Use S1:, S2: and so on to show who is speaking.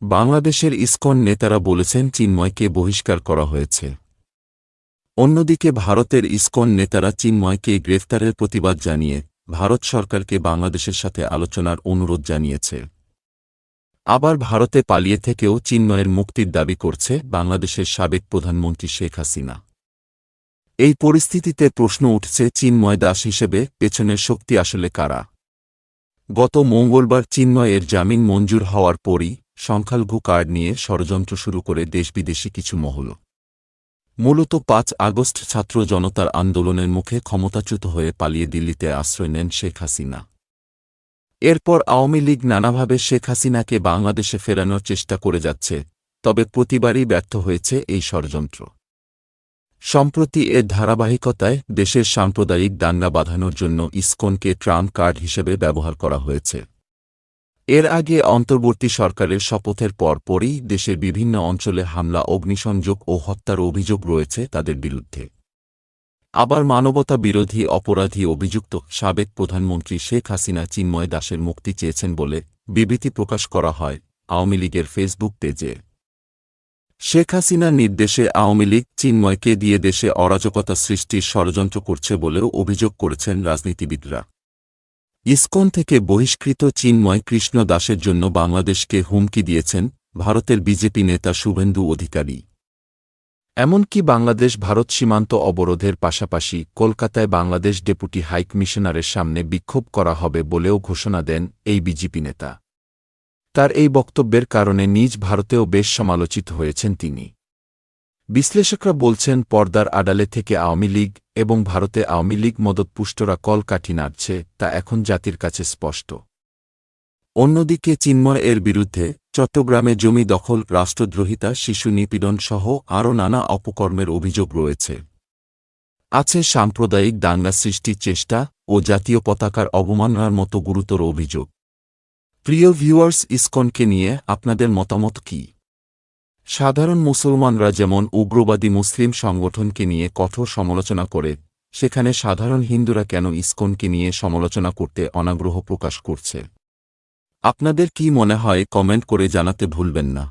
S1: বাংলাদেশের ইসকন নেতারা বলেছেন চিন্ময়কে বহিষ্কার করা হয়েছে। অন্যদিকে ভারতের ইসকন নেতারা চিন্ময়কে গ্রেফতারের প্রতিবাদ জানিয়ে ভারত সরকারকে বাংলাদেশের সাথে আলোচনার অনুরোধ জানিয়েছে। আবার ভারতে পালিয়ে থেকেও চিন্ময়ের মুক্তির দাবি করছে বাংলাদেশের সাবেক প্রধানমন্ত্রী শেখ হাসিনা। এই পরিস্থিতিতে প্রশ্ন উঠছে চিন্ময় দাস হিসেবে পেছনের শক্তি আসলে কারা? গত মঙ্গলবার চিন্ময়ের জামিন মঞ্জুর হওয়ার পরই সংখ্যালঘু কার্ড নিয়ে ষড়যন্ত্র শুরু করে দেশবিদেশি কিছু মহল। মূলত ৫ আগস্ট ছাত্র জনতার আন্দোলনের মুখে ক্ষমতাচ্যুত হয়ে পালিয়ে দিল্লিতে আশ্রয় নেন শেখ হাসিনা। এরপর আওয়ামী লীগ নানাভাবে শেখ হাসিনাকে বাংলাদেশে ফেরানোর চেষ্টা করে যাচ্ছে, তবে প্রতিবারই ব্যর্থ হয়েছে এই ষড়যন্ত্র। সম্প্রতি এর ধারাবাহিকতায় দেশের সাম্প্রদায়িক দাঙ্গা বাঁধানোর জন্য ইসকনকে ট্রাম্প কার্ড হিসেবে ব্যবহার করা হয়েছে। এর আগে অন্তর্বর্তী সরকারের শপথের পরপরই দেশের বিভিন্ন অঞ্চলে হামলা, অগ্নিসংযোগ ও হত্যার অভিযোগ রয়েছে তাদের বিরুদ্ধে। আবার মানবতা বিরোধী অপরাধী অভিযুক্ত সাবেক প্রধানমন্ত্রী শেখ হাসিনা চিন্ময় দাসের মুক্তি চেয়েছেন বলে বিবৃতি প্রকাশ করা হয় আওয়ামী লীগের ফেসবুক পেজে। শেখ হাসিনার নির্দেশে আওয়ামী লীগ চিন্ময়কে দিয়ে দেশে অরাজকতা সৃষ্টির ষড়যন্ত্র করছে বলেও অভিযোগ করেছেন রাজনীতিবিদরা। ইসকন থেকে বহিষ্কৃত চিন্ময় কৃষ্ণ দাসের জন্য বাংলাদেশকে হুমকি দিয়েছেন ভারতের বিজেপি নেতা শুভেন্দু অধিকারী। এমনকি বাংলাদেশ ভারত সীমান্ত অবরোধের পাশাপাশি কলকাতায় বাংলাদেশ ডেপুটি হাইকমিশনারের সামনে বিক্ষোভ করা হবে বলেও ঘোষণা দেন এই বিজেপি নেতা। তার এই বক্তব্যের কারণে নিজ ভারতেও বেশ সমালোচিত হয়েছেন তিনি। বিশ্লেষকরা বলছেন, পর্দার আড়ালে থেকে আওয়ামী লীগ এবং ভারতে আওয়ামী লীগ মদতপুষ্টরা কলকাঠি নাড়ছে তা এখন জাতির কাছে স্পষ্ট। অন্যদিকে চিন্ময় এর বিরুদ্ধে চট্টগ্রামে জমি দখল, রাষ্ট্রদ্রোহিতা, শিশু নিপীড়ন সহ আরও নানা অপকর্মের অভিযোগ রয়েছে। আছে সাম্প্রদায়িক দাঙ্গা সৃষ্টির চেষ্টা ও জাতীয় পতাকার অবমাননার মতো গুরুতর অভিযোগ। প্রিয় ভিউয়ার্স, ইসকনকে নিয়ে আপনাদের মতামত কি? সাধারণ মুসলমানরা যেমন উগ্রবাদী মুসলিম সংগঠনকে নিয়ে কঠোর সমালোচনা করে, সেখানে সাধারণ হিন্দুরা কেন ইসকনকে নিয়ে সমালোচনা করতে অনাগ্রহ প্রকাশ করছে? আপনাদের কি মনে হয় কমেন্ট করে জানাতে ভুলবেন না।